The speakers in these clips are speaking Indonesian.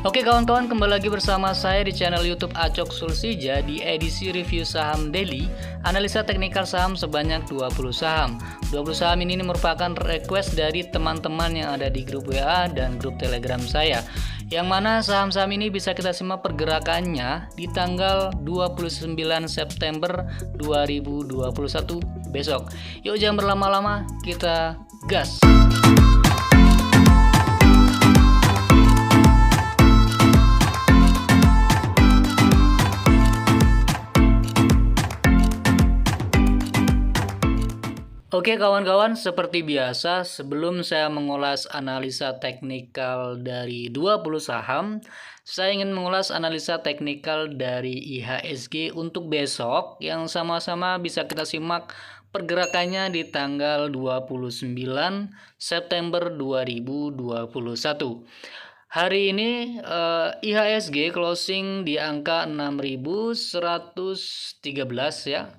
Oke kawan-kawan, kembali lagi bersama saya di channel YouTube Acok Sulsija di edisi review saham daily, analisa teknikal saham sebanyak 20 saham. 20 saham ini merupakan request dari teman-teman yang ada di grup WA dan grup Telegram saya. Yang mana saham-saham ini bisa kita simak pergerakannya di tanggal 29 September 2021 besok. Yuk jangan berlama-lama, kita gas! Oke kawan-kawan, seperti biasa sebelum saya mengulas analisa teknikal dari 20 saham, saya ingin mengulas analisa teknikal dari IHSG untuk besok yang sama-sama bisa kita simak pergerakannya di tanggal 29 September 2021. Hari ini IHSG closing di angka 6.113 ya.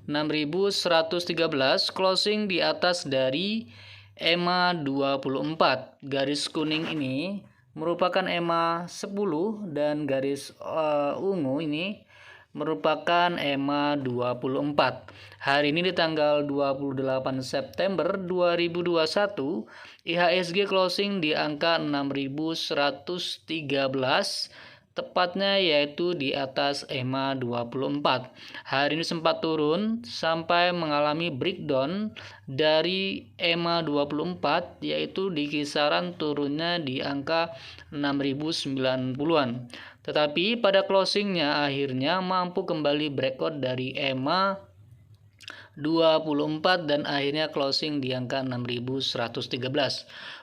6.113 closing di atas dari EMA 24. Garis kuning ini merupakan EMA 10 dan garis ungu ini merupakan EMA 24. Hari ini di tanggal 28 September 2021, IHSG closing di angka 6.113, tepatnya yaitu di atas EMA 24. Hari ini sempat turun sampai mengalami breakdown dari EMA 24, yaitu di kisaran turunnya di angka 6.090-an. Tetapi pada closingnya akhirnya mampu kembali breakout dari EMA 24 dan akhirnya closing di angka 6.113.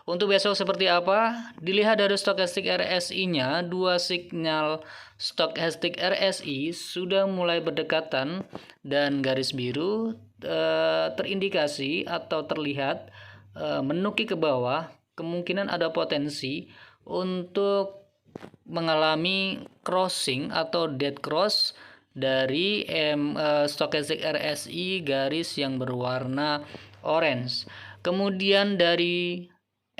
Untuk besok seperti apa? Dilihat dari stokastik RSI-nya, dua sinyal stokastik RSI sudah mulai berdekatan dan garis biru terindikasi atau terlihat menuki ke bawah, kemungkinan ada potensi untuk mengalami crossing atau dead cross dari stokastik RSI garis yang berwarna orange. Kemudian dari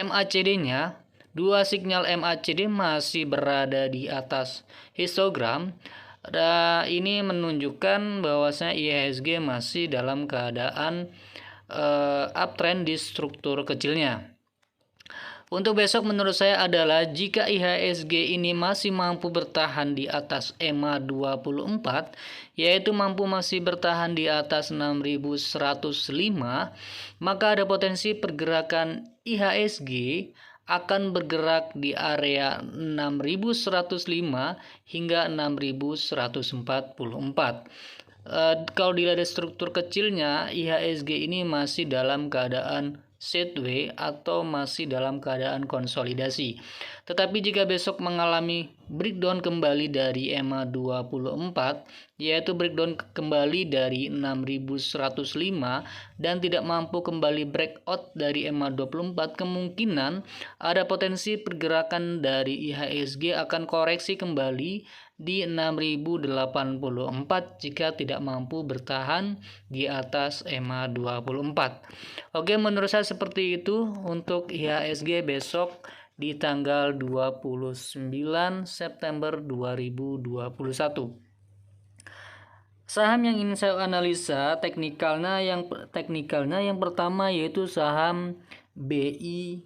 MACD-nya, dua sinyal MACD masih berada di atas histogram. Ini menunjukkan bahwasanya IHSG masih dalam keadaan uptrend di struktur kecilnya. Untuk besok menurut saya adalah jika IHSG ini masih mampu bertahan di atas EMA 24, yaitu mampu masih bertahan di atas 6.105, maka ada potensi pergerakan IHSG akan bergerak di area 6.105 hingga 6.144. Kalau dilihat dari struktur kecilnya, IHSG ini masih dalam keadaan sideways atau masih dalam keadaan konsolidasi. Tetapi jika besok mengalami breakdown kembali dari EMA 24, yaitu breakdown kembali dari 6.105 dan tidak mampu kembali breakout dari EMA 24, kemungkinan ada potensi pergerakan dari IHSG akan koreksi kembali di 6.084 jika tidak mampu bertahan di atas EMA 24. Oke, menurut saya seperti itu untuk IHSG besok di tanggal 29 September 2021. Saham yang ingin saya analisa teknikalnya yang pertama yaitu saham BIPP.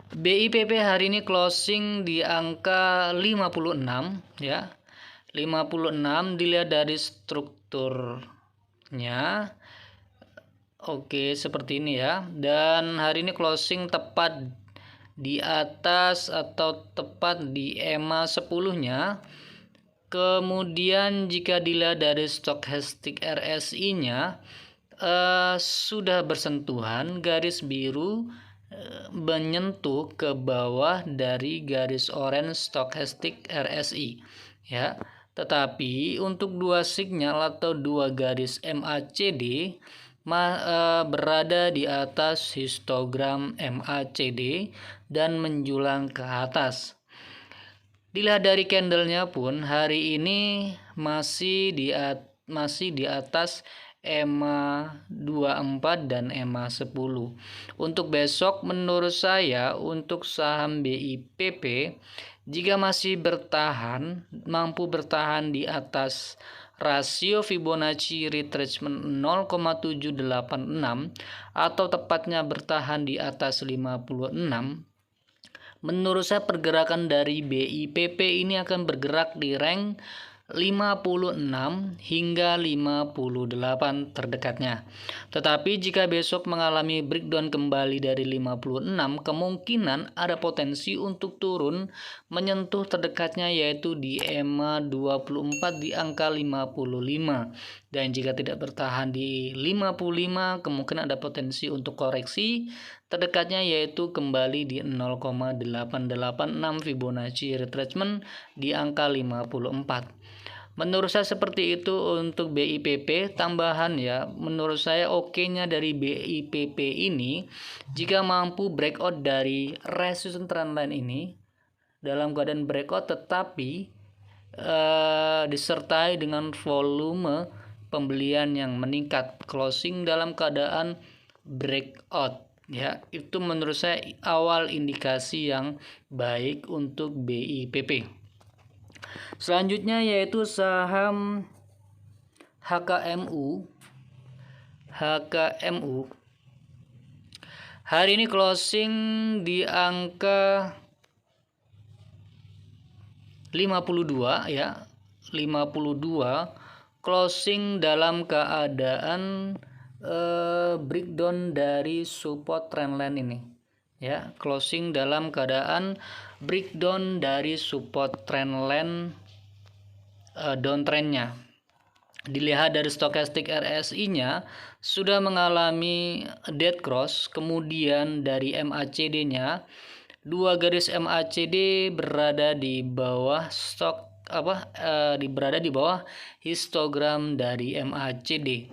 BIPP hari ini closing di angka 56 ya. 56 dilihat dari strukturnya. Oke, seperti ini ya. Dan hari ini closing tepat di atas atau tepat di EMA 10-nya. Kemudian jika dilihat dari stokastik RSI-nya sudah bersentuhan garis biru menyentuh ke bawah dari garis orange stokastik RSI ya. Tetapi untuk dua sinyal atau dua garis MACD berada di atas histogram MACD dan menjulang ke atas. Dilihat dari candlenya pun hari ini masih di atas EMA 24 dan EMA 10. Untuk besok menurut saya untuk saham BIPP jika masih mampu bertahan di atas rasio Fibonacci retracement 0,786 atau tepatnya bertahan di atas 56, menurut saya pergerakan dari BIPP ini akan bergerak di rank 56 hingga 58 terdekatnya. Tetapi jika besok mengalami breakdown kembali dari 56, kemungkinan ada potensi untuk turun menyentuh terdekatnya yaitu di EMA 24 di angka 55. Dan jika tidak bertahan di 55, kemungkinan ada potensi untuk koreksi terdekatnya yaitu kembali di 0,886 Fibonacci retracement di angka 54. Menurut saya seperti itu untuk BIPP. Tambahan ya, menurut saya oke-nya dari BIPP ini jika mampu breakout dari resistance trendline ini dalam keadaan breakout tetapi disertai dengan volume pembelian yang meningkat, closing dalam keadaan breakout ya, itu menurut saya awal indikasi yang baik untuk BIPP. Selanjutnya yaitu saham HKMU. Hari ini closing di angka 52 ya. 52 closing dalam keadaan breakdown dari support trendline ini. Ya, closing dalam keadaan breakdown dari support trendline downtrendnya. Dilihat dari stokastik RSI-nya sudah mengalami dead cross, kemudian dari MACD-nya dua garis MACD berada di bawah berada di bawah histogram dari MACD.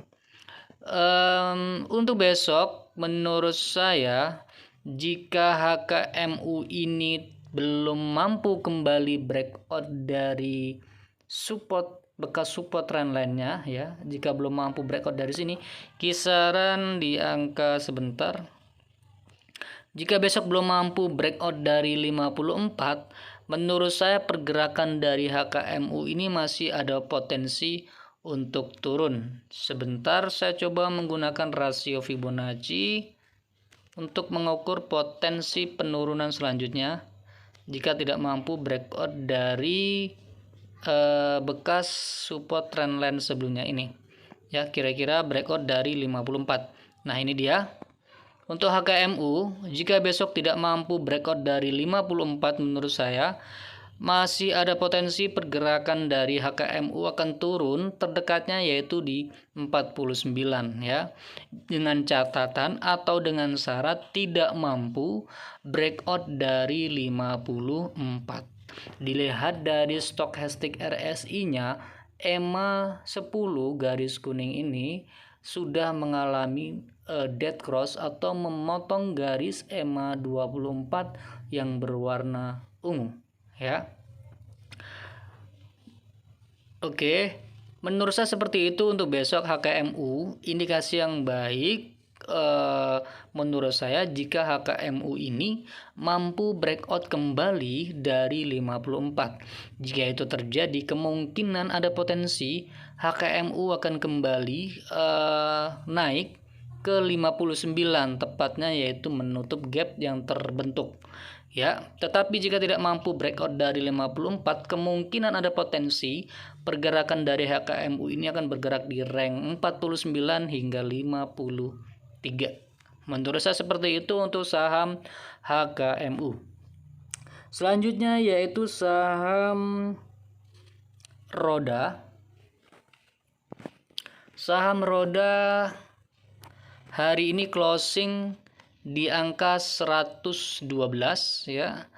Untuk besok menurut saya jika HKMU ini belum mampu kembali breakout dari bekas support trendline-nya ya, jika belum mampu breakout dari sini kisaran di angka sebentar, jika besok belum mampu breakout dari 54, menurut saya pergerakan dari HKMU ini masih ada potensi untuk turun. Sebentar saya coba menggunakan rasio Fibonacci untuk mengukur potensi penurunan selanjutnya jika tidak mampu breakout dari bekas support trendline sebelumnya ini ya, kira-kira breakout dari 54. Nah ini dia untuk HKMU. Jika besok tidak mampu breakout dari 54, menurut saya masih ada potensi pergerakan dari HKMU akan turun terdekatnya yaitu di 49 ya, dengan catatan atau dengan syarat tidak mampu breakout dari 54. Dilihat dari stokastik RSI-nya, EMA 10 garis kuning ini sudah mengalami dead cross atau memotong garis EMA 24 yang berwarna ungu ya. Oke, menurut saya seperti itu untuk besok HKMU. Indikasi yang baik menurut saya jika HKMU ini mampu breakout kembali dari 54. Jika itu terjadi, kemungkinan ada potensi HKMU akan kembali naik ke 59 tepatnya, yaitu menutup gap yang terbentuk ya. Tetapi jika tidak mampu breakout dari 54, kemungkinan ada potensi pergerakan dari HKMU ini akan bergerak di rank 49 hingga 53. Menurut saya seperti itu untuk saham HKMU. Selanjutnya yaitu saham Roda. Saham Roda hari ini closing di angka 112 ya.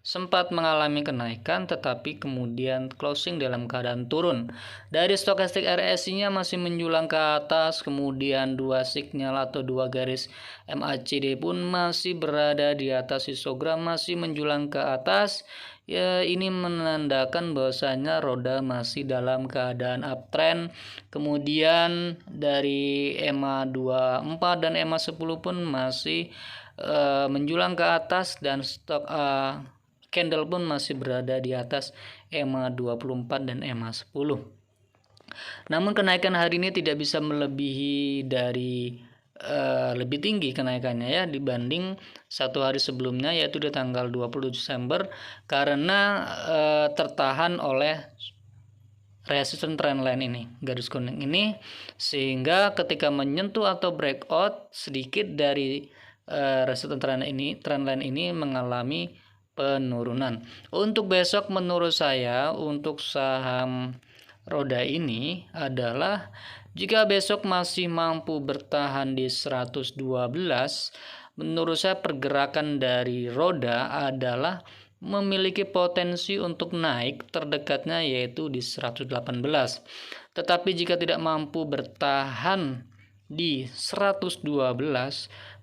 Sempat mengalami kenaikan tetapi kemudian closing dalam keadaan turun. Dari stokastik RSI-nya masih menjulang ke atas, kemudian dua sinyal atau dua garis MACD pun masih berada di atas histogram, masih menjulang ke atas Ya, ini menandakan bahwasanya roda masih dalam keadaan uptrend. Kemudian dari EMA 24 dan EMA 10 pun masih menjulang ke atas, dan stok candle pun masih berada di atas EMA 24 dan EMA 10. Namun kenaikan hari ini tidak bisa melebihi dari lebih tinggi kenaikannya ya dibanding satu hari sebelumnya, yaitu di tanggal 20 Desember, karena tertahan oleh resistance trendline ini, garis kuning ini, sehingga ketika menyentuh atau breakout sedikit dari resistance trendline ini mengalami penurunan. Untuk besok menurut saya untuk saham roda ini adalah, jika besok masih mampu bertahan di 112, menurut saya pergerakan dari roda adalah memiliki potensi untuk naik terdekatnya yaitu di 118. Tetapi jika tidak mampu bertahan di 112,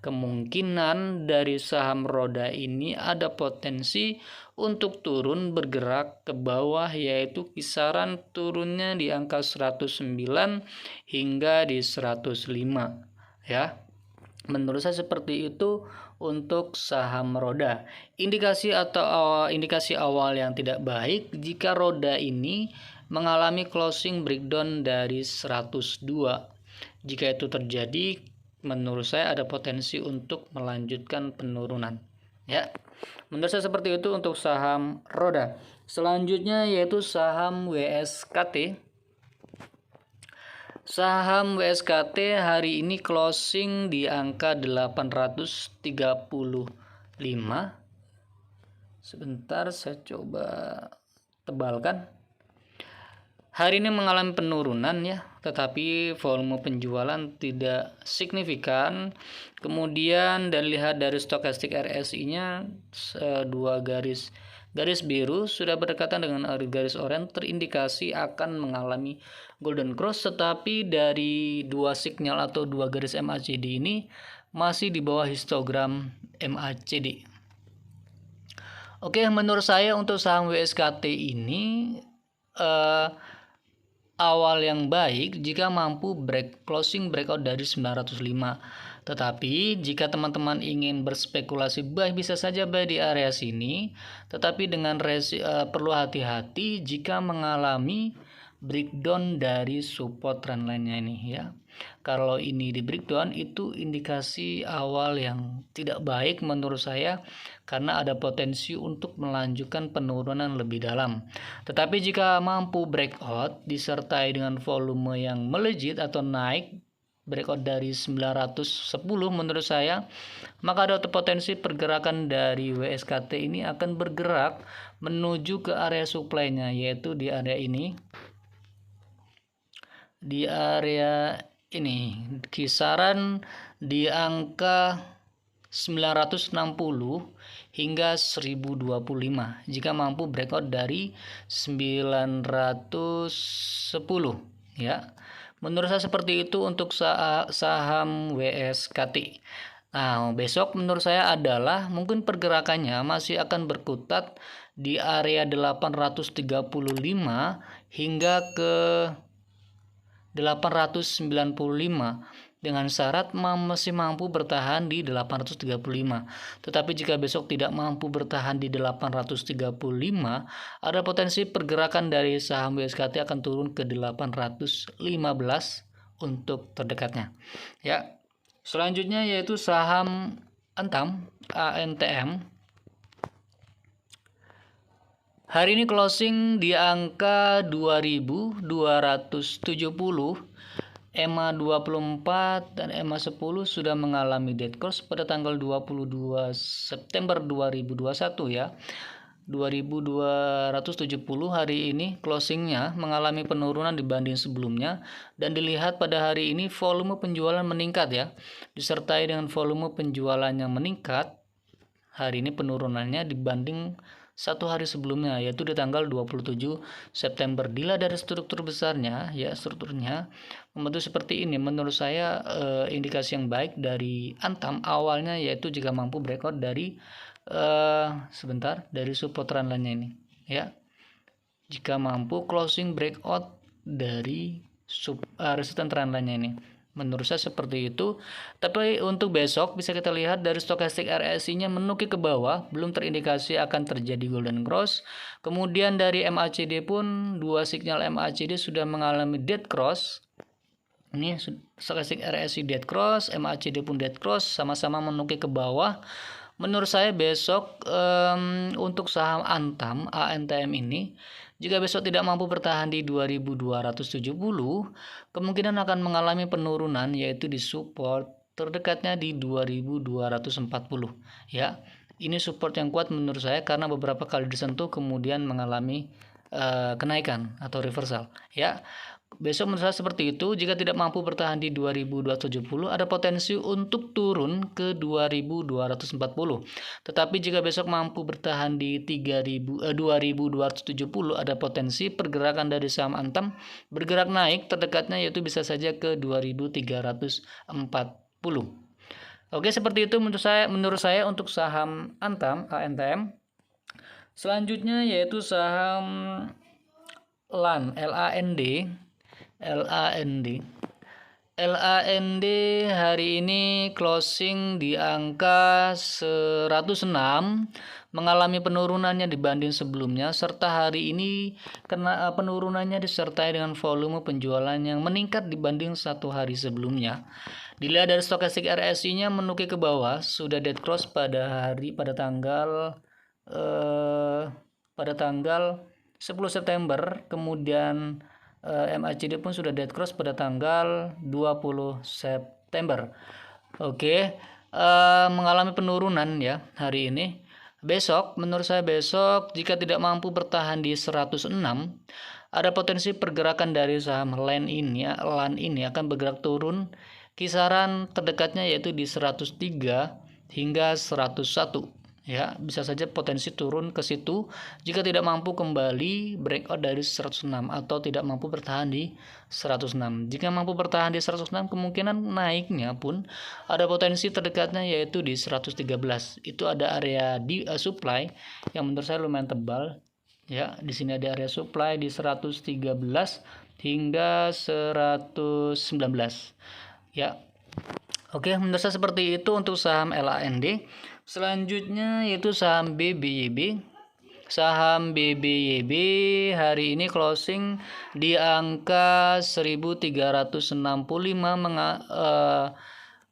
kemungkinan dari saham roda ini ada potensi untuk turun bergerak ke bawah, yaitu kisaran turunnya di angka 109 hingga di 105 ya. Menurut saya seperti itu untuk saham roda. Indikasi awal yang tidak baik jika roda ini mengalami closing breakdown dari 102. Jika itu terjadi, menurut saya ada potensi untuk melanjutkan penurunan ya. Menurut saya seperti itu untuk saham roda. Selanjutnya yaitu saham WSKT. Saham WSKT hari ini closing di angka 835. Sebentar saya coba tebalkan. Hari ini mengalami penurunan ya, tetapi volume penjualan tidak signifikan. Kemudian dan lihat dari stokastik RSI-nya, dua garis biru sudah berdekatan dengan garis oranye, terindikasi akan mengalami golden cross, tetapi dari dua sinyal atau dua garis MACD ini masih di bawah histogram MACD. Oke, menurut saya untuk saham WSKT ini awal yang baik jika mampu closing breakout dari 905. Tetapi jika teman-teman ingin berspekulasi buy, bisa saja buy di area sini, tetapi dengan perlu hati-hati jika mengalami breakdown dari support trendline-nya ini ya. Kalau ini di breakdown, itu indikasi awal yang tidak baik menurut saya, karena ada potensi untuk melanjutkan penurunan lebih dalam. Tetapi jika mampu breakout disertai dengan volume yang melejit atau naik breakout dari 910 menurut saya, maka ada potensi pergerakan dari WSKT ini akan bergerak menuju ke area supply-nya, yaitu di area ini. Di area ini kisaran di angka 960 hingga 1025 jika mampu breakout dari 910 ya. Menurut saya seperti itu untuk saham WSKT. Nah, besok menurut saya adalah mungkin pergerakannya masih akan berkutat di area 835 hingga ke 895 dengan syarat masih mampu bertahan di 835. Tetapi jika besok tidak mampu bertahan di 835, ada potensi pergerakan dari saham WSKT akan turun ke 815 untuk terdekatnya. Ya. Selanjutnya yaitu saham Antam, ANTM. Hari ini closing di angka 2.270, EMA 24 dan EMA 10 sudah mengalami dead cross pada tanggal 22 September 2021 ya. 2.270 hari ini closingnya mengalami penurunan dibanding sebelumnya, dan dilihat pada hari ini volume penjualan meningkat ya. Disertai dengan volume penjualan yang meningkat, hari ini penurunannya dibanding satu hari sebelumnya, yaitu di tanggal 27 September. Dilihat dari struktur besarnya, ya strukturnya membentuk seperti ini. Menurut saya indikasi yang baik dari Antam awalnya yaitu jika mampu breakout dari dari support trendline ini, ya. Jika mampu closing breakout dari resistance trendline ini. Menurut saya seperti itu. Tapi untuk besok bisa kita lihat dari stokastik RSI-nya menukik ke bawah, belum terindikasi akan terjadi golden cross. Kemudian dari MACD pun dua sinyal MACD sudah mengalami dead cross. Ini stokastik RSI dead cross, MACD pun dead cross, sama-sama menukik ke bawah. Menurut saya besok untuk saham Antam ANTM ini, jika besok tidak mampu bertahan di 2270, kemungkinan akan mengalami penurunan yaitu di support terdekatnya di 2240, ya. Ini support yang kuat menurut saya karena beberapa kali disentuh kemudian mengalami kenaikan atau reversal, ya. Besok menurut saya seperti itu. Jika tidak mampu bertahan di 2270, ada potensi untuk turun ke 2240. Tetapi jika besok mampu bertahan di 2270, ada potensi pergerakan dari saham Antam bergerak naik, terdekatnya yaitu bisa saja ke 2340. Oke, seperti itu menurut saya untuk saham Antam ANTM. Selanjutnya yaitu saham LAND. LAND hari ini closing di angka 106, mengalami penurunannya dibanding sebelumnya, serta hari ini penurunannya disertai dengan volume penjualan yang meningkat dibanding satu hari sebelumnya. Dilihat dari stokastik RSI-nya menukik ke bawah, sudah dead cross pada tanggal 10 September, kemudian MACD pun sudah dead cross pada tanggal 20 September. Oke, mengalami penurunan ya hari ini. Menurut saya besok jika tidak mampu bertahan di 106, ada potensi pergerakan dari saham LAN ini akan bergerak turun kisaran terdekatnya yaitu di 103 hingga 101. Ya, bisa saja potensi turun ke situ jika tidak mampu kembali breakout dari 106 atau tidak mampu bertahan di 106. Jika mampu bertahan di 106, kemungkinan naiknya pun ada potensi terdekatnya yaitu di 113. Itu ada area di supply yang menurut saya lumayan tebal. Ya, di sini ada area supply di 113 hingga 119. Ya. Oke, menurut saya seperti itu untuk saham LAND. Selanjutnya yaitu saham BBYB. Saham BBYB hari ini closing di angka 1365.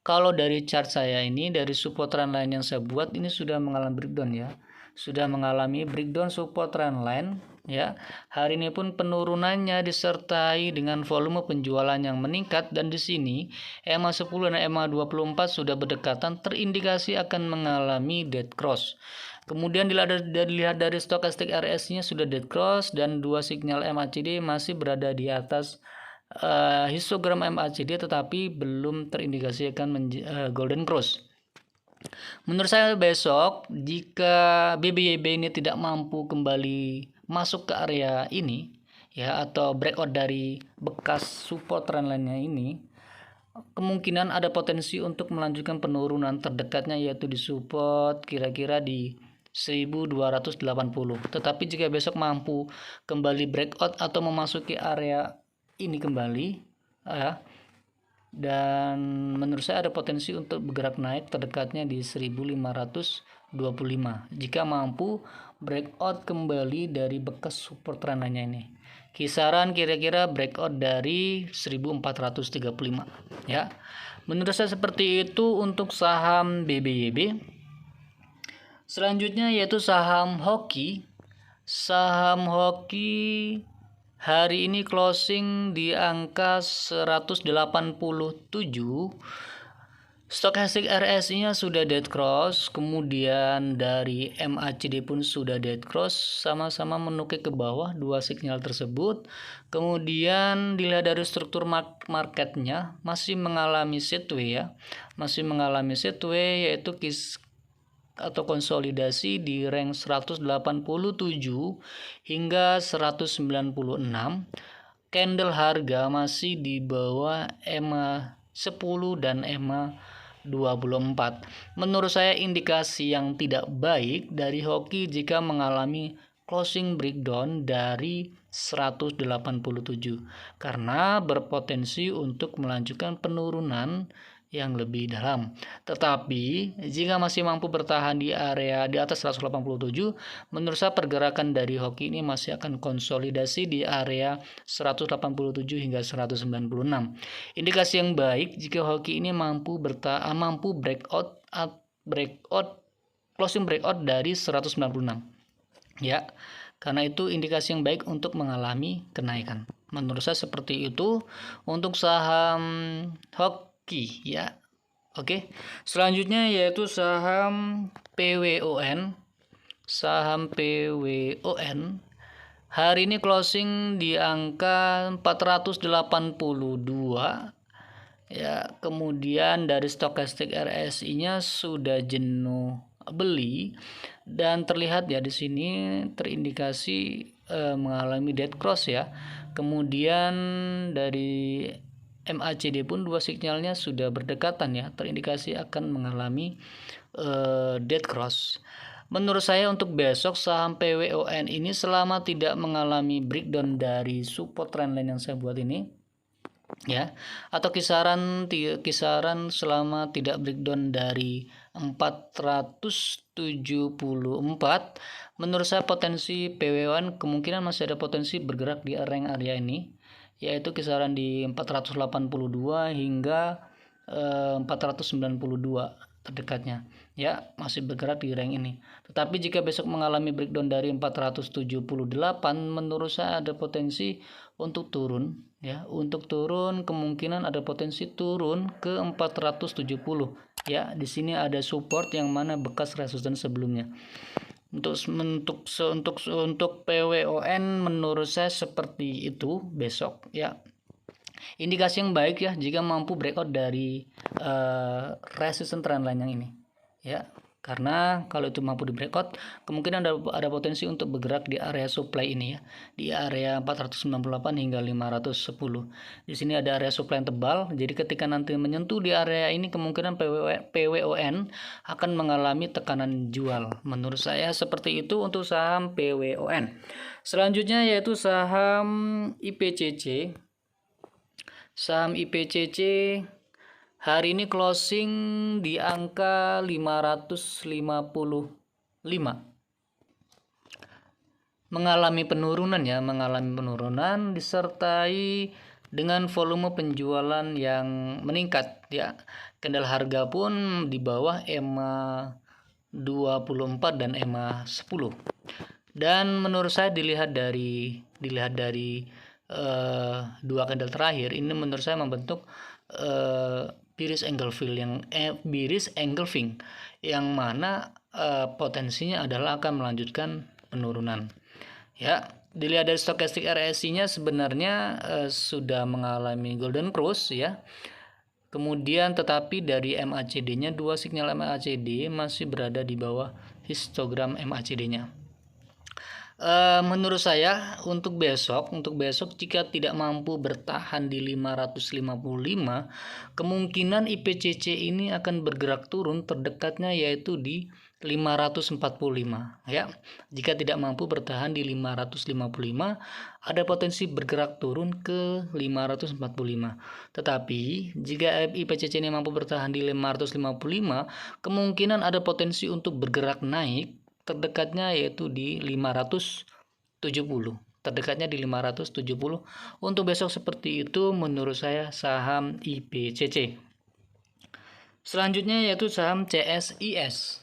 Kalau dari chart saya ini, dari support trendline yang saya buat ini sudah mengalami breakdown ya. Sudah mengalami breakdown support trendline ya. Hari ini pun penurunannya disertai dengan volume penjualan yang meningkat, dan di sini EMA 10 dan EMA 24 sudah berdekatan, terindikasi akan mengalami dead cross. Kemudian dilihat dari stokastik RSI-nya sudah dead cross, dan dua sinyal MACD masih berada di atas histogram MACD tetapi belum terindikasi akan golden cross. Menurut saya besok jika BBYB ini tidak mampu kembali masuk ke area ini ya, atau breakout dari bekas support trendline-nya ini, kemungkinan ada potensi untuk melanjutkan penurunan terdekatnya yaitu di support kira-kira di 1280. Tetapi jika besok mampu kembali breakout atau memasuki area ini kembali ya, dan menurut saya ada potensi untuk bergerak naik terdekatnya di 1525 jika mampu breakout kembali dari bekas support trendline ini. Kisaran kira-kira breakout dari 1435 ya. Menurut saya seperti itu untuk saham BBYB. Selanjutnya yaitu saham hoki. Saham hoki hari ini closing di angka 187. Stokastik RSI-nya sudah dead cross, kemudian dari MACD pun sudah dead cross, sama-sama menukik ke bawah dua sinyal tersebut. Kemudian dilihat dari struktur marketnya masih mengalami sideway ya, masih mengalami sideway yaitu atau konsolidasi di rank 187 hingga 196. Candle harga masih di bawah EMA 10 dan EMA 24. Menurut saya indikasi yang tidak baik dari hoki jika mengalami closing breakdown dari 187 karena berpotensi untuk melanjutkan penurunan yang lebih dalam. Tetapi jika masih mampu bertahan di area di atas 187, menurut saya pergerakan dari hoki ini masih akan konsolidasi di area 187 hingga 196. Indikasi yang baik jika hoki ini mampu breakout closing breakout dari 196. Ya, karena itu indikasi yang baik untuk mengalami kenaikan. Menurut saya seperti itu untuk saham hoki ya. Oke. Selanjutnya yaitu saham PWON. Saham PWON hari ini closing di angka 482 ya. Kemudian dari stokastik RSI-nya sudah jenuh beli dan terlihat ya di sini terindikasi mengalami dead cross ya. Kemudian dari MACD pun dua sinyalnya sudah berdekatan ya, terindikasi akan mengalami dead cross. Menurut saya untuk besok saham PWON ini selama tidak mengalami breakdown dari support trendline yang saya buat ini ya, atau kisaran selama tidak breakdown dari 474, menurut saya potensi PWON kemungkinan masih ada potensi bergerak di rank area ini, yaitu kisaran di 482 hingga 492 terdekatnya ya, masih bergerak di rank ini. Tetapi jika besok mengalami breakdown dari 478, menurut saya ada potensi untuk turun ya. Untuk turun kemungkinan ada potensi turun ke 470 ya. Di sini ada support yang mana bekas resistance sebelumnya. Untuk PWON menurut saya seperti itu besok ya. Indikasi yang baik ya jika mampu breakout dari resistance trendline yang ini ya. Karena kalau itu mampu di breakout, kemungkinan ada potensi untuk bergerak di area supply ini ya, di area 498 hingga 510. Di sini ada area supply yang tebal, jadi ketika nanti menyentuh di area ini kemungkinan PWON akan mengalami tekanan jual. Menurut saya seperti itu untuk saham PWON. Selanjutnya yaitu saham IPCC. Saham IPCC hari ini closing di angka 555. Mengalami penurunan disertai dengan volume penjualan yang meningkat ya. Candle harga pun di bawah EMA 24 dan EMA 10. Dan menurut saya dilihat dari dua candle terakhir ini menurut saya membentuk bearish engulfing yang mana potensinya adalah akan melanjutkan penurunan ya. Dilihat dari stokastik RSI-nya sebenarnya sudah mengalami golden cross ya. Kemudian tetapi dari MACD-nya dua sinyal MACD masih berada di bawah histogram MACD-nya. Menurut saya untuk besok jika tidak mampu bertahan di 555, kemungkinan IPCC ini akan bergerak turun terdekatnya yaitu di 545 ya. Jika tidak mampu bertahan di 555, ada potensi bergerak turun ke 545. Tetapi jika IPCC ini mampu bertahan di 555, kemungkinan ada potensi untuk bergerak naik terdekatnya yaitu di 570. Terdekatnya di 570. Untuk besok seperti itu menurut saya saham IPCC. Selanjutnya yaitu saham CSIS.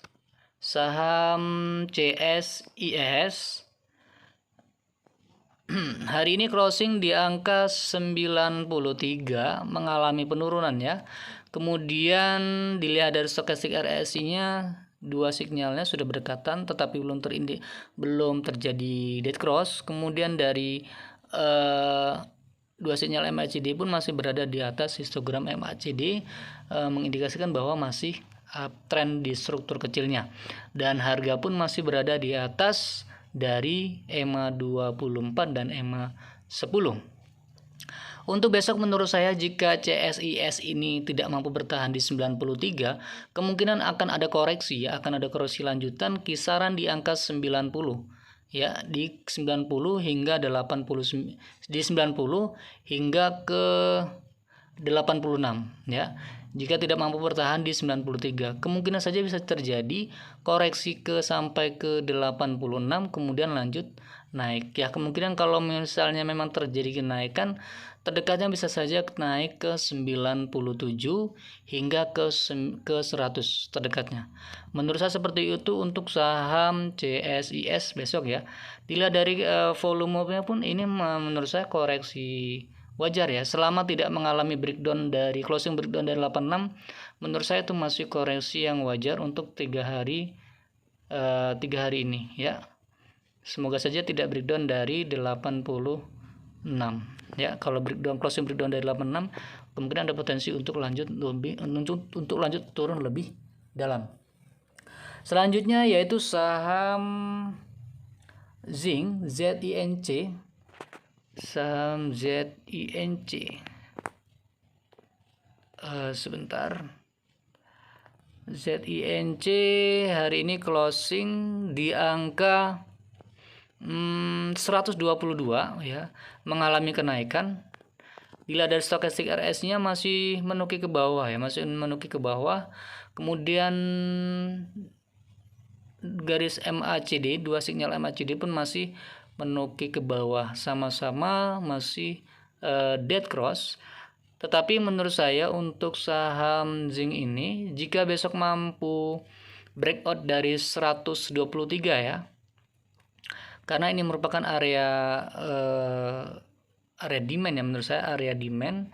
Saham CSIS hari ini closing di angka 93 mengalami penurunan ya. Kemudian dilihat dari stokastik RSI-nya dua sinyalnya sudah berdekatan tetapi belum terjadi dead cross. Kemudian dari dua sinyal MACD pun masih berada di atas histogram MACD, mengindikasikan bahwa masih uptrend di struktur kecilnya, dan harga pun masih berada di atas dari EMA 24 dan EMA 10. Untuk besok menurut saya jika CSIS ini tidak mampu bertahan di 93, kemungkinan akan ada koreksi ya, akan ada koreksi lanjutan kisaran di angka 90 ya, di 90 hingga 80, di 90 hingga ke 86 ya. Jika tidak mampu bertahan di 93, kemungkinan saja bisa terjadi koreksi sampai ke 86 kemudian lanjut naik. Ya, kemungkinan kalau misalnya memang terjadi kenaikan, terdekatnya bisa saja naik ke 97 hingga ke 100 terdekatnya. Menurut saya seperti itu untuk saham CSIS besok ya. Dilihat dari volumenya pun ini menurut saya koreksi wajar ya, selama tidak mengalami closing breakdown dari 86, menurut saya itu masih koreksi yang wajar untuk 3 hari ini ya. Semoga saja tidak breakdown dari 86 ya. Kalau closing breakdown dari 86, kemungkinan ada potensi untuk lanjut turun lebih dalam. Selanjutnya yaitu saham Zinc, ZINC. Saham ZINC, sebentar. ZINC hari ini closing di angka 122 ya, mengalami kenaikan. Bila dari stokastik RS-nya masih menuki ke bawah ya, Kemudian garis MACD, dua sinyal MACD pun masih menuki ke bawah, sama-sama masih dead cross. Tetapi menurut saya untuk saham Zinc ini, jika besok mampu breakout dari 123 ya, karena ini merupakan area demand ya, menurut saya area demand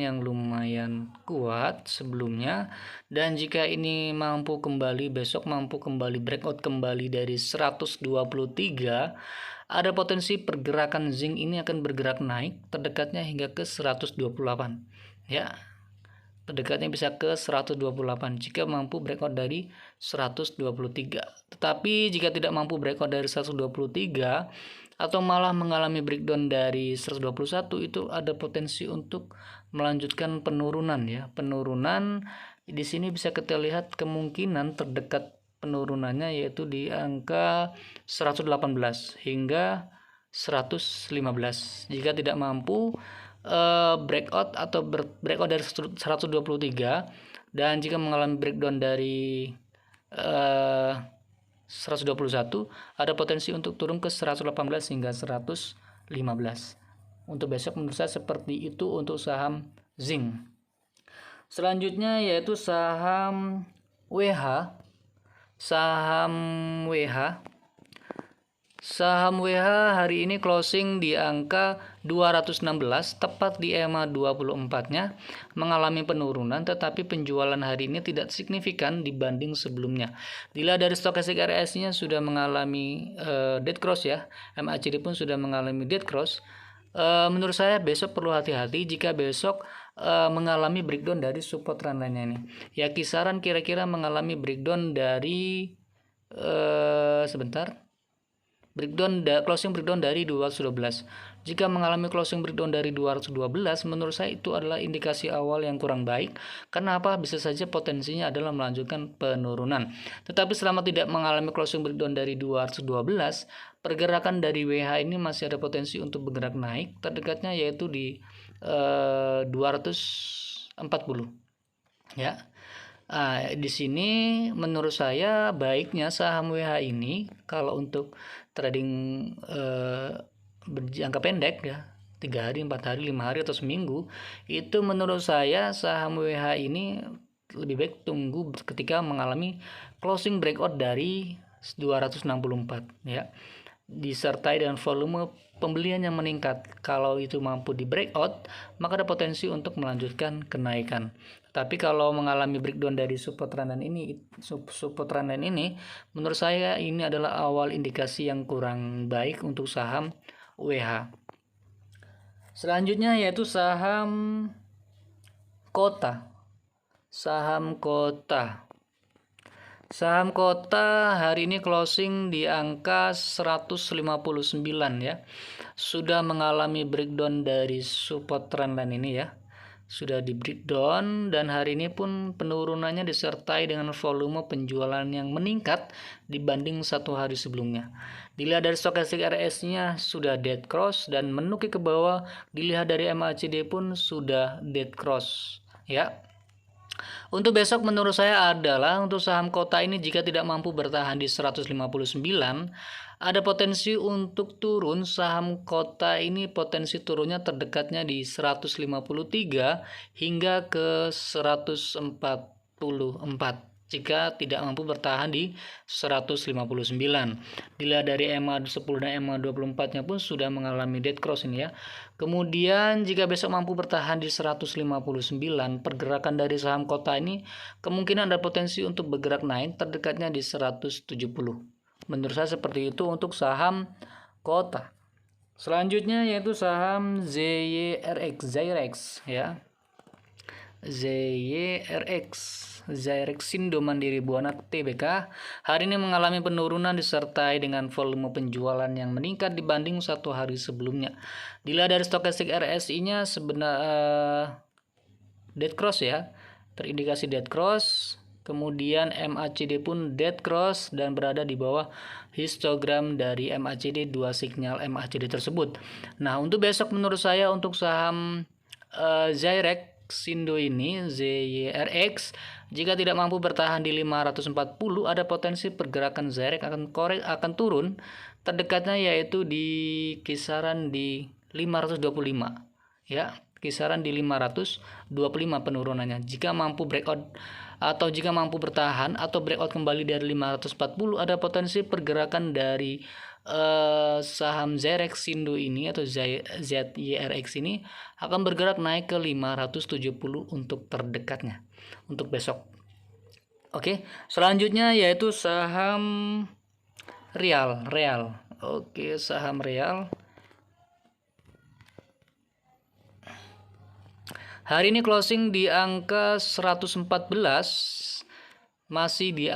yang lumayan kuat sebelumnya, dan jika ini besok mampu kembali breakout kembali dari 123, ada potensi pergerakan Zinc ini akan bergerak naik terdekatnya hingga ke 128 ya. Terdekatnya bisa ke 128 jika mampu breakout dari 123. Tetapi jika tidak mampu breakout dari 123 atau malah mengalami breakdown dari 121, itu ada potensi untuk melanjutkan penurunan ya. Penurunan di sini bisa kita lihat kemungkinan terdekat penurunannya yaitu di angka 118 hingga 115. Jika tidak mampu breakout dari 123, dan jika mengalami breakdown dari 121, ada potensi untuk turun ke 118 hingga 115. Untuk besok menurut saya seperti itu untuk saham Zinc. Selanjutnya yaitu saham WH. Saham WH hari ini closing di angka 216, tepat di EMA 24-nya, mengalami penurunan, tetapi penjualan hari ini tidak signifikan dibanding sebelumnya. Dilihat dari stokastik RS-nya sudah mengalami dead cross ya, MACD pun sudah mengalami dead cross. Menurut saya besok perlu hati-hati jika besok mengalami breakdown dari support trendline-nya ini. Ya, kisaran kira-kira mengalami breakdown dari closing breakdown dari 212. Jika mengalami closing breakdown dari 212, menurut saya itu adalah indikasi awal yang kurang baik. Kenapa? Bisa saja potensinya adalah melanjutkan penurunan. Tetapi selama tidak mengalami closing breakdown dari 212, pergerakan dari WH ini masih ada potensi untuk bergerak naik. Terdekatnya yaitu di 240. Ya. Di sini menurut saya baiknya saham WH ini kalau untuk trading berjangka pendek ya, 3 hari, 4 hari, 5 hari atau seminggu, itu menurut saya saham WH ini lebih baik tunggu ketika mengalami closing breakout dari 264 ya, disertai dengan volume pembelian yang meningkat. Kalau itu mampu di breakout, maka ada potensi untuk melanjutkan kenaikan. Tapi kalau mengalami breakdown dari support trendline ini, menurut saya ini adalah awal indikasi yang kurang baik untuk saham WH. Selanjutnya yaitu saham Kota. Saham kota. Saham kota hari ini closing di angka 159 ya. Sudah mengalami breakdown dari support trendline ini ya. Sudah di breakdown dan hari ini pun penurunannya disertai dengan volume penjualan yang meningkat dibanding satu hari sebelumnya. Dilihat dari stokastik RS-nya sudah dead cross dan menukik ke bawah. Dilihat dari MACD pun sudah dead cross ya. Untuk besok menurut saya adalah untuk saham kota ini jika tidak mampu bertahan di 159, ada potensi untuk turun. Saham kota ini potensi turunnya terdekatnya di 153 hingga ke 144 jika tidak mampu bertahan di 159. Dilihat dari MA10 dan MA24-nya pun sudah mengalami dead cross ini ya. Kemudian jika besok mampu bertahan di 159, pergerakan dari saham kota ini kemungkinan ada potensi untuk bergerak naik terdekatnya di 170. Menurut saya seperti itu untuk saham kota. Selanjutnya yaitu saham ZYRX ya. Zyrexindo Mandiri Buana Tbk hari ini mengalami penurunan disertai dengan volume penjualan yang meningkat dibanding satu hari sebelumnya. Dilihat dari stokastik RSI-nya sebenarnya dead cross ya, terindikasi dead cross. Kemudian MACD pun dead cross dan berada di bawah histogram dari MACD, dua sinyal MACD tersebut. Nah, untuk besok menurut saya untuk saham Zyrexindo ini ZYRX jika tidak mampu bertahan di 540, ada potensi pergerakan Zyrex akan turun terdekatnya yaitu di kisaran di 525 ya, kisaran di 525 penurunannya. Jika mampu breakout atau jika mampu bertahan atau breakout kembali dari 540, ada potensi pergerakan dari saham Zyrexindo ini atau ZYRX ini akan bergerak naik ke 570 untuk terdekatnya untuk besok. Oke, selanjutnya yaitu saham Real. Oke, saham Real hari ini closing di angka 114, masih di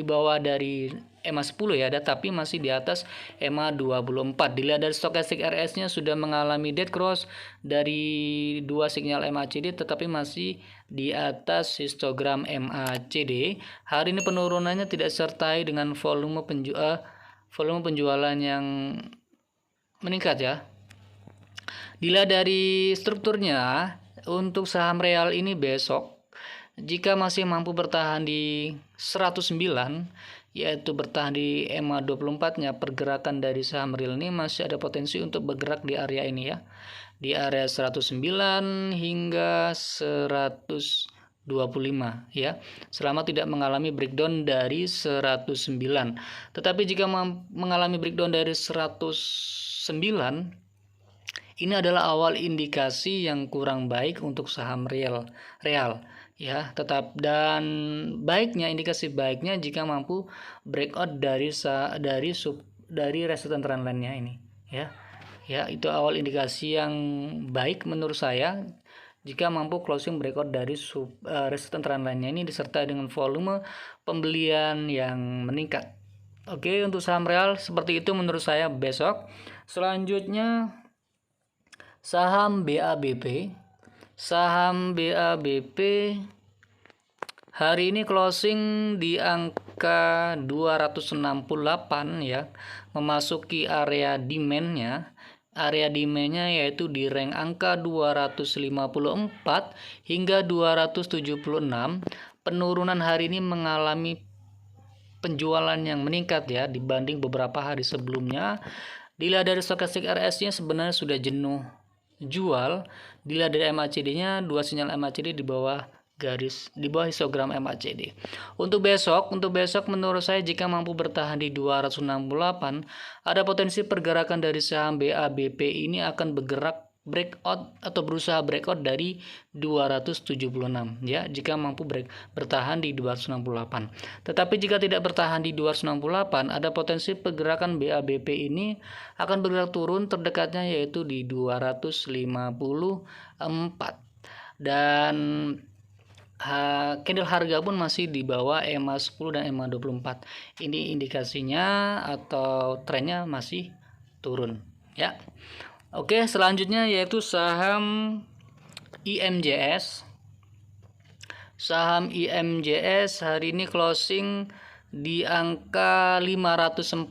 bawah dari EMA10 ya, tapi masih di atas EMA24. Dilihat dari stokastik RS-nya sudah mengalami dead cross dari dua sinyal MACD tetapi masih di atas histogram MACD. Hari ini penurunannya tidak disertai dengan volume penjualan yang meningkat ya. Dilihat dari strukturnya untuk saham Real ini besok jika masih mampu bertahan di 109 yaitu bertahan di EMA24-nya, pergerakan dari saham Real ini masih ada potensi untuk bergerak di area ini ya. Di area 109 hingga 125 ya. Selama tidak mengalami breakdown dari 109. Tetapi jika mengalami breakdown dari 109, ini adalah awal indikasi yang kurang baik untuk saham real ya. Indikasi baiknya jika mampu breakout dari resistance trendline-nya ini ya. Ya, itu awal indikasi yang baik menurut saya jika mampu closing breakout dari resistance trendline-nya ini disertai dengan volume pembelian yang meningkat. Oke, untuk saham real seperti itu menurut saya besok. Selanjutnya saham BABP. Saham BABP hari ini closing di angka 268 ya, memasuki area demand-nya. Area demand-nya yaitu di rank angka 254 hingga 276. Penurunan hari ini mengalami penjualan yang meningkat ya dibanding beberapa hari sebelumnya. Dilihat dari stokastik RS-nya sebenarnya sudah jenuh jual. Dilihat dari MACD-nya, dua sinyal MACD di bawah histogram MACD. Untuk besok menurut saya jika mampu bertahan di 268, ada potensi pergerakan dari saham BABP ini akan bergerak breakout atau berusaha breakout dari 276 ya, jika mampu bertahan di 268. Tetapi jika tidak bertahan di 268, ada potensi pergerakan BABP ini akan bergerak turun terdekatnya yaitu di 254. Dan candle harga pun masih di bawah EMA 10 dan EMA 24. Ini indikasinya atau trennya masih turun ya. Oke, selanjutnya yaitu saham IMJS. Saham IMJS hari ini closing di angka 540,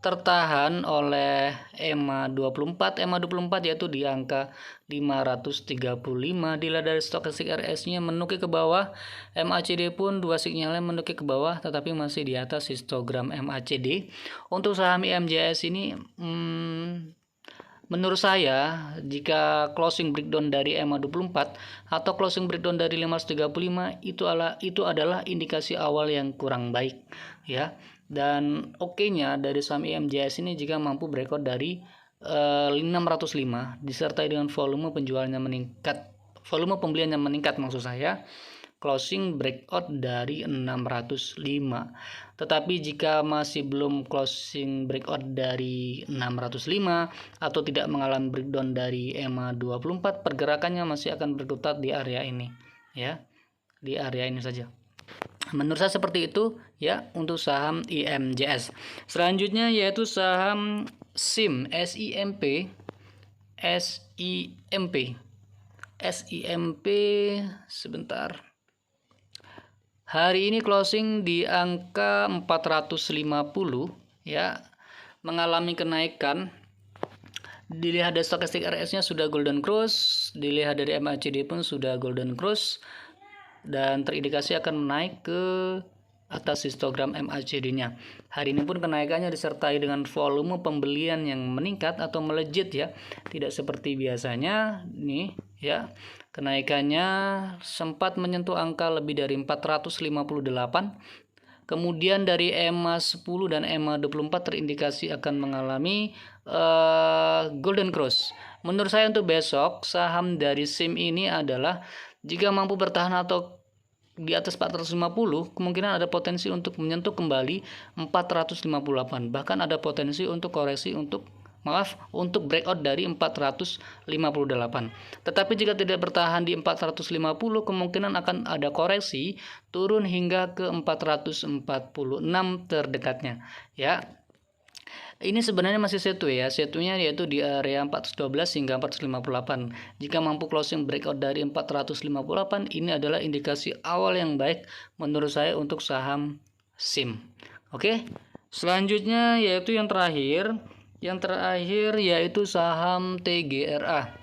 tertahan oleh EMA 24. EMA 24 yaitu di angka 535. Dilihat dari stokastik RS-nya menukik ke bawah, MACD pun dua sinyalnya menukik ke bawah tetapi masih di atas histogram MACD. Untuk saham IMJS ini menurut saya jika closing breakdown dari EMA 24 atau closing breakdown dari 535 itu adalah indikasi awal yang kurang baik ya. Dan oke-nya dari saham IMJS ini jika mampu breakout dari 605 disertai dengan volume penjualannya meningkat, volume pembeliannya meningkat maksud saya, closing breakout dari 605. Tetapi jika masih belum closing breakout dari 605 atau tidak mengalami breakdown dari EMA 24, pergerakannya masih akan berkutat di area ini ya, di area ini saja. Menurut saya seperti itu ya untuk saham IMJS. Selanjutnya yaitu saham SIMP, SIMP sebentar. Hari ini closing di angka 450 ya, mengalami kenaikan. Dilihat dari stokastik RS-nya sudah golden cross, dilihat dari MACD pun sudah golden cross, dan terindikasi akan naik ke atas histogram MACD-nya. Hari ini pun kenaikannya disertai dengan volume pembelian yang meningkat atau melejit ya, tidak seperti biasanya nih ya. Kenaikannya sempat menyentuh angka lebih dari 458. Kemudian dari EMA 10 dan EMA 24 terindikasi akan mengalami golden cross. Menurut saya untuk besok saham dari SIM ini adalah jika mampu bertahan atau di atas 450, kemungkinan ada potensi untuk menyentuh kembali 458. Bahkan ada potensi untuk koreksi untuk breakout dari 458. Tetapi jika tidak bertahan di 450, kemungkinan akan ada koreksi turun hingga ke 446 terdekatnya ya. Ini sebenarnya masih sideways ya, sideways-nya yaitu di area 412 hingga 458. Jika mampu closing breakout dari 458, ini adalah indikasi awal yang baik menurut saya untuk saham SIM. Oke, selanjutnya yaitu yang terakhir yaitu saham TGRA.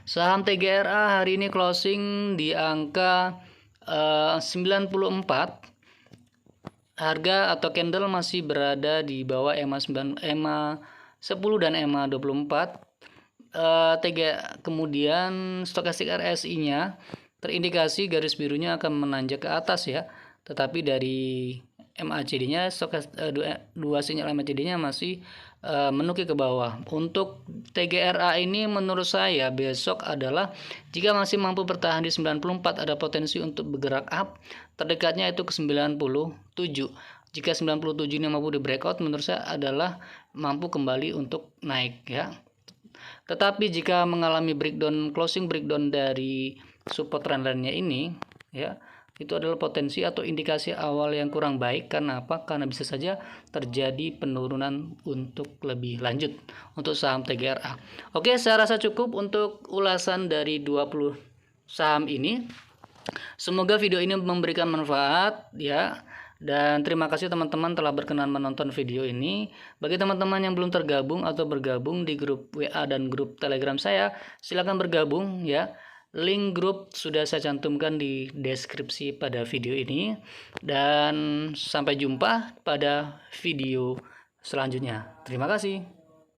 Saham TGRA hari ini closing di angka 94. Harga atau candle masih berada di bawah EMA 10 dan EMA 24. Kemudian stokastik RSI-nya terindikasi garis birunya akan menanjak ke atas ya. Tetapi dari MACD-nya dua sinyal MACD-nya masih menukik ke bawah. Untuk TGRA ini menurut saya besok adalah jika masih mampu bertahan di 94 ada potensi untuk bergerak up, terdekatnya itu ke 97. Jika 97 ini mampu di breakout menurut saya adalah mampu kembali untuk naik ya. Tetapi jika mengalami closing breakdown dari support trendline-nya ini ya, itu adalah potensi atau indikasi awal yang kurang baik. Karena apa? Karena bisa saja terjadi penurunan untuk lebih lanjut untuk saham TGRA. Oke, saya rasa cukup untuk ulasan dari 20 saham ini. Semoga video ini memberikan manfaat ya. Dan terima kasih teman-teman telah berkenan menonton video ini. Bagi teman-teman yang belum tergabung atau bergabung di grup WA dan grup Telegram saya, silakan bergabung ya. Link grup sudah saya cantumkan di deskripsi pada video ini. Dan sampai jumpa pada video selanjutnya. Terima kasih.